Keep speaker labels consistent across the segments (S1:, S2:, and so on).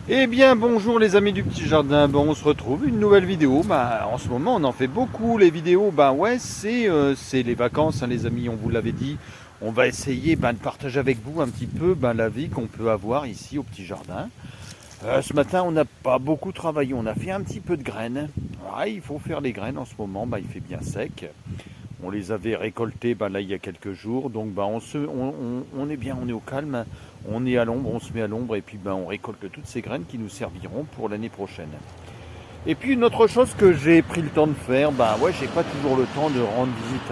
S1: Eh bien bonjour les amis du petit jardin, bon on se retrouve, une nouvelle vidéo, en ce moment on en fait beaucoup les vidéos, ouais c'est les vacances les amis, on vous l'avait dit, on va essayer de partager avec vous un petit peu la vie qu'on peut avoir ici au petit jardin. Ce matin on n'a pas beaucoup travaillé, on a fait un petit peu de graines, il faut faire les graines en ce moment, il fait bien sec. On les avait récoltés là il y a quelques jours, donc on est bien, on est au calme, on est à l'ombre, on se met à l'ombre et puis on récolte toutes ces graines qui nous serviront pour l'année prochaine. Et puis une autre chose que j'ai pris le temps de faire, j'ai pas toujours le temps de rendre visite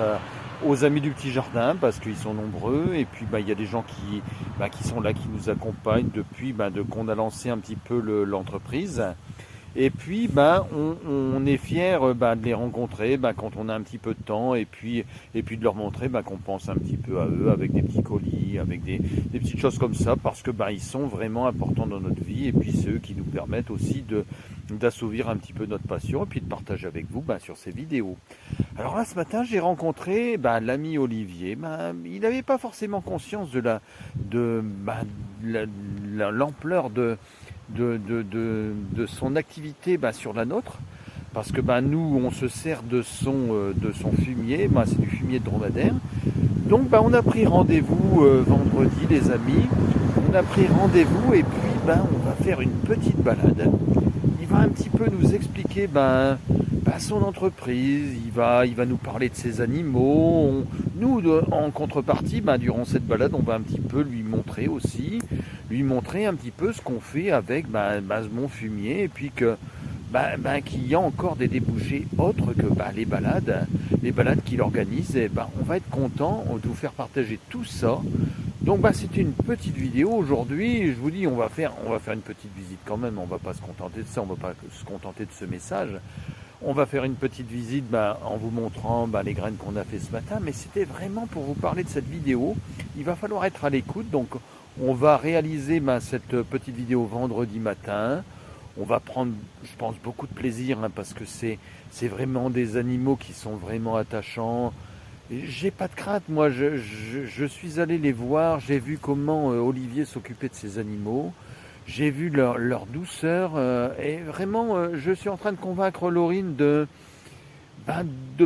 S1: aux amis du petit jardin parce qu'ils sont nombreux et puis il y a des gens qui sont là, qui nous accompagnent depuis qu'on a lancé un petit peu l'entreprise. Et puis, on est fiers de les rencontrer quand on a un petit peu de temps et puis de leur montrer qu'on pense un petit peu à eux avec des petits colis, avec des petites choses comme ça, parce que ils sont vraiment importants dans notre vie et puis c'est eux qui nous permettent aussi d'assouvir un petit peu notre passion et puis de partager avec vous sur ces vidéos. Alors là, ce matin, j'ai rencontré l'ami Olivier. Il n'avait pas forcément conscience de l'ampleur de son activité sur la nôtre. Parce que nous, on se sert de son fumier, c'est du fumier de dromadaire. Donc on a pris rendez-vous vendredi, les amis. On a pris rendez-vous et puis on va faire une petite balade. Il va un petit peu nous expliquer son entreprise, il va nous parler de ses animaux. Nous, en contrepartie, durant cette balade, on va un petit peu lui montrer un petit peu ce qu'on fait avec mon fumier, et puis qu'il y a encore des débouchés autres que les balades qu'il organise. Et on va être content de vous faire partager tout ça. Donc c'était une petite vidéo aujourd'hui. Je vous dis, on va faire une petite visite quand même. On va pas se contenter de ça, on va pas se contenter de ce message. On va faire une petite visite en vous montrant les graines qu'on a fait ce matin, mais c'était vraiment pour vous parler de cette vidéo. Il va falloir être à l'écoute, donc on va réaliser cette petite vidéo vendredi matin. On va prendre, je pense, beaucoup de plaisir parce que c'est vraiment des animaux qui sont vraiment attachants. J'ai pas de crainte, moi je suis allé les voir, j'ai vu comment Olivier s'occupait de ses animaux. J'ai vu leur douceur et vraiment je suis en train de convaincre Laurine de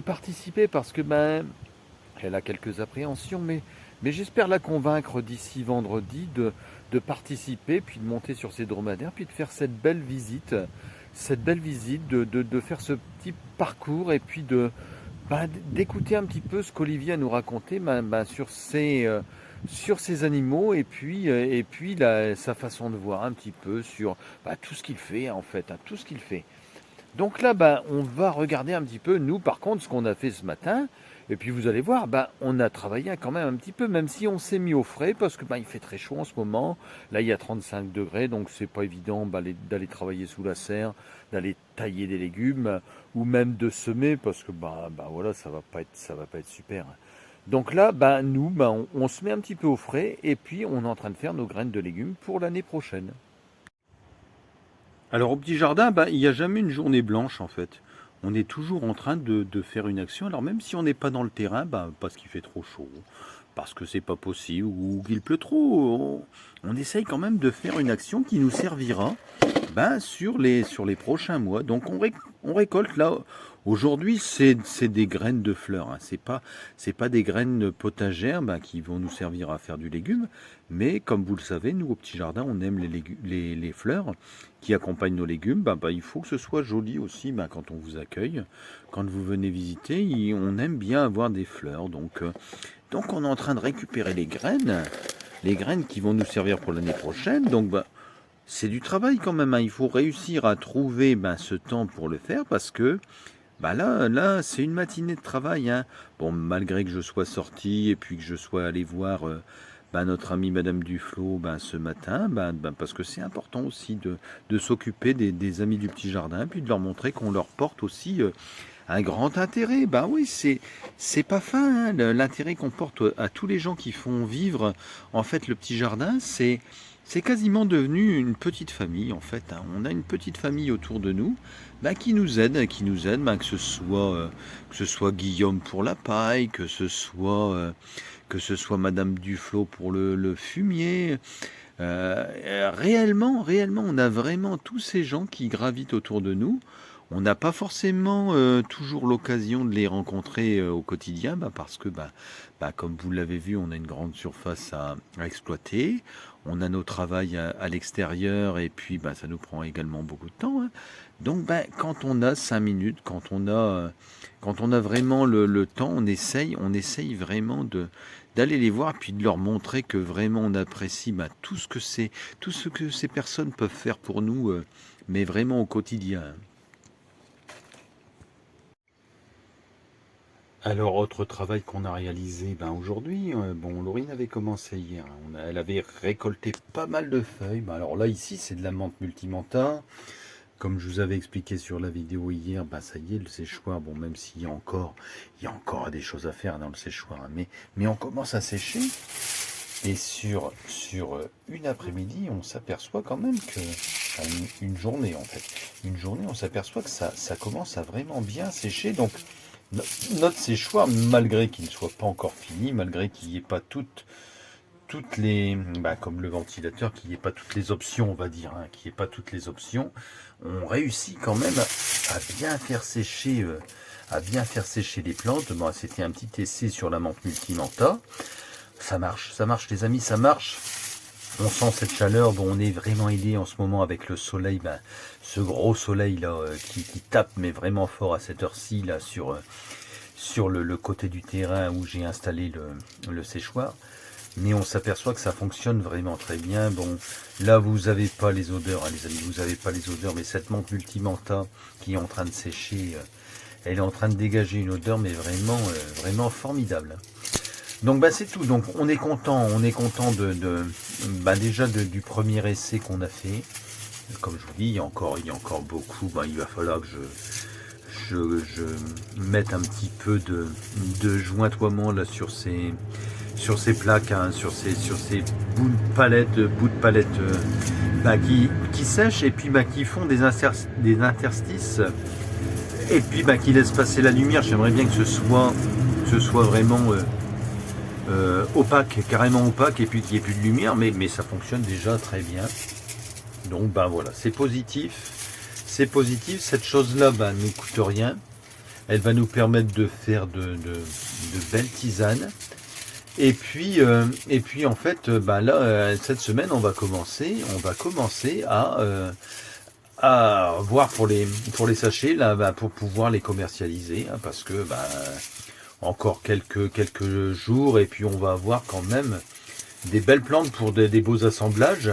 S1: participer parce que elle a quelques appréhensions, mais j'espère la convaincre d'ici vendredi de participer, puis de monter sur ses dromadaires, puis de faire cette belle visite, de faire ce petit parcours et puis d'écouter un petit peu ce qu'Olivier a nous raconté sur ces animaux et puis sa façon de voir un petit peu sur tout ce qu'il fait en fait, tout ce qu'il fait. Donc là, on va regarder un petit peu, nous par contre, ce qu'on a fait ce matin. Et puis vous allez voir, on a travaillé quand même un petit peu, même si on s'est mis au frais, parce que il fait très chaud en ce moment. Là, il y a 35 degrés, donc c'est pas évident d'aller travailler sous la serre, d'aller tailler des légumes, ou même de semer, parce que voilà, ça va pas être super. Donc là, nous, on se met un petit peu au frais, et puis on est en train de faire nos graines de légumes pour l'année prochaine. Alors au petit jardin, il n'y a jamais une journée blanche en fait. On est toujours en train de faire une action. Alors même si on n'est pas dans le terrain, parce qu'il fait trop chaud, parce que c'est pas possible ou qu'il pleut trop, on essaye quand même de faire une action qui nous servira sur les prochains mois. Donc on récolte là. Aujourd'hui, c'est des graines de fleurs. Hein. C'est pas des graines potagères qui vont nous servir à faire du légume. Mais comme vous le savez, nous au petit jardin, on aime les fleurs qui accompagnent nos légumes. Il faut que ce soit joli aussi quand on vous accueille. Quand vous venez visiter, on aime bien avoir des fleurs. Donc on est en train de récupérer les graines qui vont nous servir pour l'année prochaine. Donc c'est du travail quand même. Hein. Il faut réussir à trouver ce temps pour le faire parce que là, c'est une matinée de travail. Hein. Bon, malgré que je sois sorti et puis que je sois allé voir notre amie Madame Duflo ce matin, parce que c'est important aussi de s'occuper des amis du petit jardin, puis de leur montrer qu'on leur porte aussi un grand intérêt. Oui, c'est pas fin, hein, l'intérêt qu'on porte à tous les gens qui font vivre en fait le petit jardin, c'est quasiment devenu une petite famille en fait. Hein. On a une petite famille autour de nous qui nous aide, que ce soit Guillaume pour la paille, que ce soit Madame Duflo pour le fumier. Réellement, on a vraiment tous ces gens qui gravitent autour de nous. On n'a pas forcément toujours l'occasion de les rencontrer au quotidien, parce que, comme vous l'avez vu, on a une grande surface à exploiter. On a nos travails à l'extérieur et puis ça nous prend également beaucoup de temps, hein. Donc quand on a 5 minutes, quand on a vraiment le temps, on essaye vraiment d'aller les voir puis de leur montrer que vraiment on apprécie tout ce que ces personnes peuvent faire pour nous, mais vraiment au quotidien. Alors, autre travail qu'on a réalisé aujourd'hui, Laurine avait commencé hier, hein. Elle avait récolté pas mal de feuilles. Alors là, ici, c'est de la menthe multimenta. Comme je vous avais expliqué sur la vidéo hier, ça y est, le séchoir, même s'il y a encore des choses à faire dans le séchoir, hein, mais on commence à sécher. Et sur une après-midi, on s'aperçoit quand même que, une journée en fait, on s'aperçoit que ça commence à vraiment bien sécher. Donc, notre séchoir, malgré qu'il ne soit pas encore fini, malgré qu'il n'y ait pas toutes les, comme le ventilateur, qu'il n'y ait pas toutes les options, on va dire, hein, qu'il n'y ait pas toutes les options, on réussit quand même à bien faire sécher, les plantes. C'était un petit essai sur la menthe multimenta. Ça marche les amis, ça marche. On sent cette chaleur. On est vraiment aidé en ce moment avec le soleil, ce gros soleil là qui tape mais vraiment fort à cette heure-ci là sur le côté du terrain où j'ai installé le séchoir. Mais on s'aperçoit que ça fonctionne vraiment très bien. Là vous n'avez pas les odeurs, hein, les amis, vous n'avez pas les odeurs, mais cette menthe multimenta qui est en train de sécher, elle est en train de dégager une odeur mais vraiment formidable. Donc c'est tout. Donc on est content déjà du premier essai qu'on a fait. Comme je vous dis, il y a encore beaucoup. Il va falloir que je mette un petit peu de jointoiement là sur ces plaques, hein, sur ces bouts de palette, qui sèchent et puis qui font des interstices et puis qui laissent passer la lumière. J'aimerais bien que ce soit vraiment opaque, carrément opaque, et puis qu'il n'y ait plus de lumière, mais ça fonctionne déjà très bien. Donc voilà, c'est positif. Cette chose-là ne coûte rien. Elle va nous permettre de faire de belles tisanes. Et puis en fait, cette semaine, on va commencer à voir pour les sachets là, pour pouvoir les commercialiser, hein, parce que encore quelques jours et puis on va avoir quand même des belles plantes pour des beaux assemblages.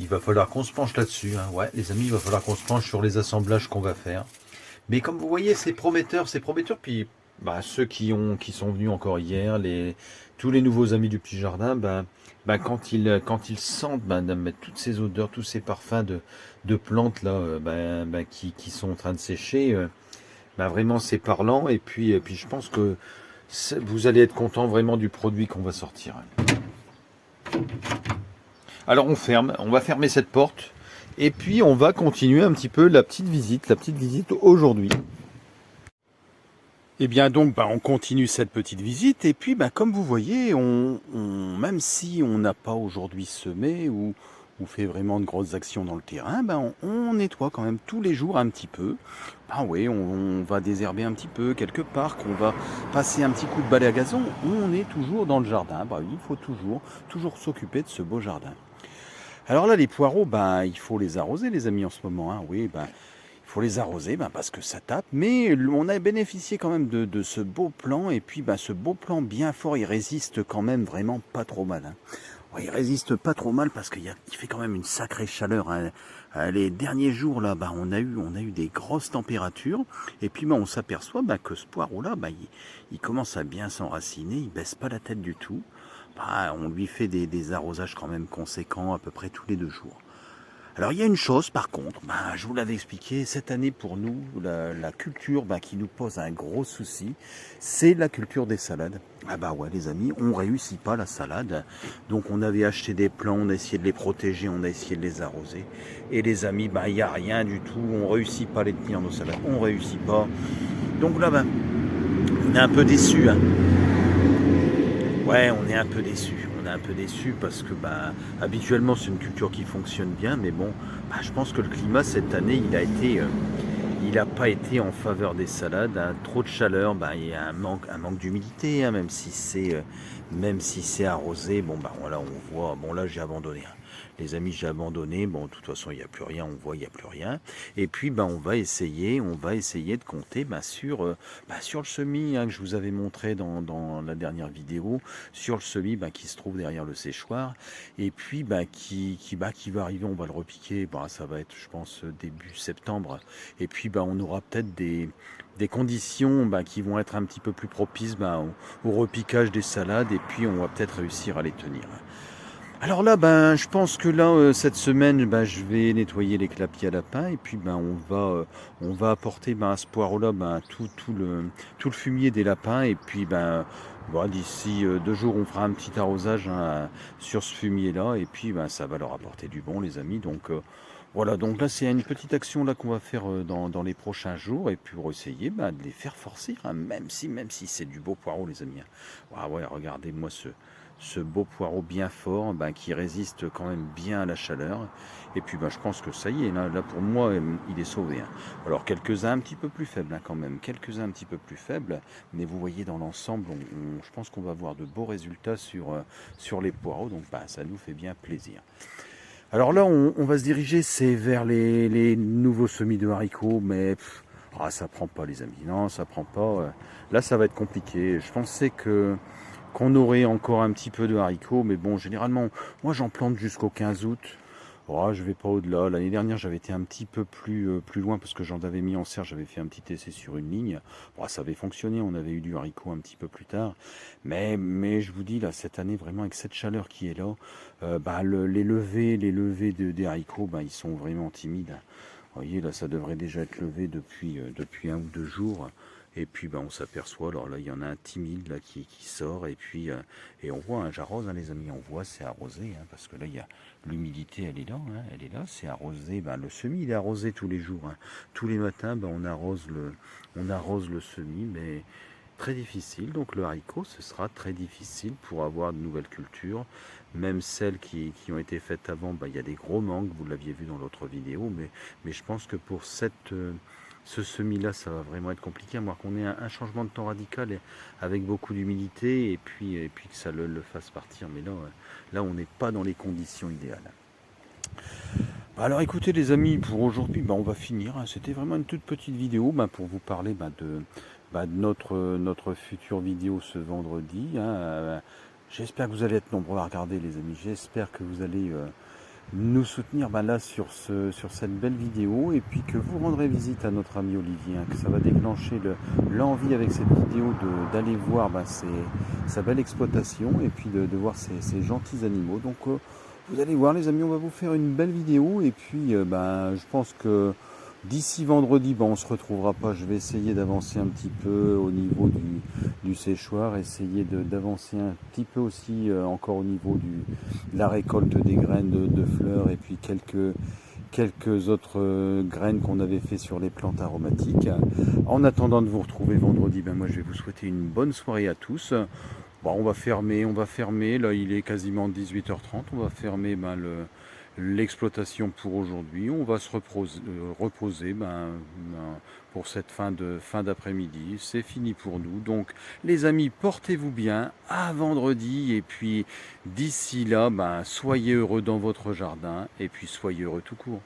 S1: Il va falloir qu'on se penche là-dessus, hein. Ouais les amis, il va falloir qu'on se penche sur les assemblages qu'on va faire. Mais comme vous voyez, c'est prometteur. Puis ceux qui sont venus encore hier, tous les nouveaux amis du petit jardin, quand ils sentent toutes ces odeurs, tous ces parfums de plantes là, qui sont en train de sécher, vraiment c'est parlant. Et puis je pense que vous allez être content vraiment du produit qu'on va sortir. Alors on va fermer cette porte et puis on va continuer un petit peu la petite visite aujourd'hui. Et bien donc on continue cette petite visite et puis comme vous voyez, même si on n'a pas aujourd'hui semé ou fait vraiment de grosses actions dans le terrain, on nettoie quand même tous les jours un petit peu. Oui, on va désherber un petit peu quelque part, qu'on va passer un petit coup de balai à gazon. On est toujours dans le jardin. Il faut toujours s'occuper de ce beau jardin. Alors là, les poireaux, il faut les arroser, les amis, en ce moment, hein. Oui, il faut les arroser parce que ça tape. Mais on a bénéficié quand même de ce beau plan. Et puis, ce beau plan bien fort, il résiste quand même vraiment pas trop mal, hein. Ouais, il résiste pas trop mal parce qu'il fait quand même une sacrée chaleur, hein. Les derniers jours là, on a eu des grosses températures et puis on s'aperçoit que ce poireau là, il commence à bien s'enraciner, il baisse pas la tête du tout. On lui fait des arrosages quand même conséquents à peu près tous les 2 jours. Alors il y a une chose par contre, je vous l'avais expliqué, cette année pour nous, la culture qui nous pose un gros souci, c'est la culture des salades. Ouais les amis, on réussit pas la salade. Donc on avait acheté des plants, on a essayé de les protéger, on a essayé de les arroser. Et les amis, il n'y a rien du tout, on réussit pas à les tenir nos salades, on réussit pas. Donc là, on est un peu déçus, hein. Ouais, on est un peu déçus. on est un peu déçu parce que habituellement c'est une culture qui fonctionne bien, mais bon, je pense que le climat cette année il n'a pas été en faveur des salades, hein. Trop de chaleur, il y a un manque d'humidité, hein, même si c'est arrosé. Bon voilà, on voit. Bon là j'ai abandonné, hein. Les amis, j'ai abandonné. Bon, de toute façon il n'y a plus rien, on voit il n'y a plus rien. Et puis on va essayer de compter sur le semis, hein, que je vous avais montré dans la dernière vidéo, sur le semis qui se trouve derrière le séchoir, et puis qui va arriver. On va le repiquer. Ça va être, je pense, début septembre. Et puis on aura peut-être des conditions qui vont être un petit peu plus propices au repiquage des salades, et puis on va peut-être réussir à les tenir. Alors là, je pense que là, cette semaine, je vais nettoyer les clapiers à lapin, et puis on va apporter à ce poireau-là tout le fumier des lapins, et puis d'ici 2 jours, on fera un petit arrosage, hein, sur ce fumier-là, et puis ça va leur apporter du bon, les amis. Donc voilà, donc là c'est une petite action là qu'on va faire dans les prochains jours, et puis pour essayer de les faire forcir, hein, même si c'est du beau poireau, les amis. Ouais, regardez-moi ce beau poireau bien fort, qui résiste quand même bien à la chaleur. Et puis je pense que ça y est, là pour moi il est sauvé, hein. Alors quelques-uns un petit peu plus faibles, hein, quand même, quelques-uns un petit peu plus faibles, mais vous voyez dans l'ensemble, je pense qu'on va avoir de beaux résultats sur les poireaux, donc ça nous fait bien plaisir. Alors là, on va se diriger, c'est vers les nouveaux semis de haricots, mais ça prend pas, les amis. Non, ça prend pas. Là, ça va être compliqué. Je pensais qu'on aurait encore un petit peu de haricots, mais bon, généralement, moi j'en plante jusqu'au 15 août. Je vais pas au-delà. L'année dernière, j'avais été un petit peu plus loin parce que j'en avais mis en serre, j'avais fait un petit essai sur une ligne. Ça avait fonctionné, on avait eu du haricot un petit peu plus tard. Mais je vous dis, là, cette année, vraiment, avec cette chaleur qui est là, les levées des haricots, ils sont vraiment timides. Vous voyez, là, ça devrait déjà être levé depuis 1 ou 2 jours. Et puis on s'aperçoit, alors là il y en a un timide là qui sort, et puis et on voit, hein, j'arrose, hein, les amis, on voit, c'est arrosé, hein, parce que là il y a l'humidité, elle est là, hein, c'est arrosé. Le semis il est arrosé tous les jours, hein. Tous les matins on arrose le semis, mais très difficile. Donc le haricot, ce sera très difficile pour avoir de nouvelles cultures, même celles qui ont été faites avant. Il y a des gros manques, vous l'aviez vu dans l'autre vidéo, mais je pense que pour ce semis-là, ça va vraiment être compliqué, à moins qu'on ait un changement de temps radical avec beaucoup d'humidité, et puis que ça le fasse partir. Mais là on n'est pas dans les conditions idéales. Alors écoutez, les amis, pour aujourd'hui, on va finir, hein. C'était vraiment une toute petite vidéo pour vous parler de notre future vidéo ce vendredi, hein. J'espère que vous allez être nombreux à regarder, les amis. J'espère que vous allez nous soutenir là sur cette belle vidéo, et puis que vous rendrez visite à notre ami Olivier, hein, que ça va déclencher l'envie avec cette vidéo d'aller voir sa belle exploitation, et puis de voir ces gentils animaux. Donc vous allez voir, les amis, on va vous faire une belle vidéo, et puis je pense que d'ici vendredi, on se retrouvera pas. Je vais essayer d'avancer un petit peu au niveau du séchoir, essayer d'avancer un petit peu aussi encore au niveau de la récolte des graines de fleurs, et puis quelques autres graines qu'on avait fait sur les plantes aromatiques. En attendant de vous retrouver vendredi, moi je vais vous souhaiter une bonne soirée à tous. On va fermer, là il est quasiment 18h30, on va fermer l'exploitation pour aujourd'hui. On va se reposer pour cette fin d'après-midi. C'est fini pour nous. Donc les amis, portez-vous bien, à vendredi, et puis d'ici là, soyez heureux dans votre jardin, et puis soyez heureux tout court.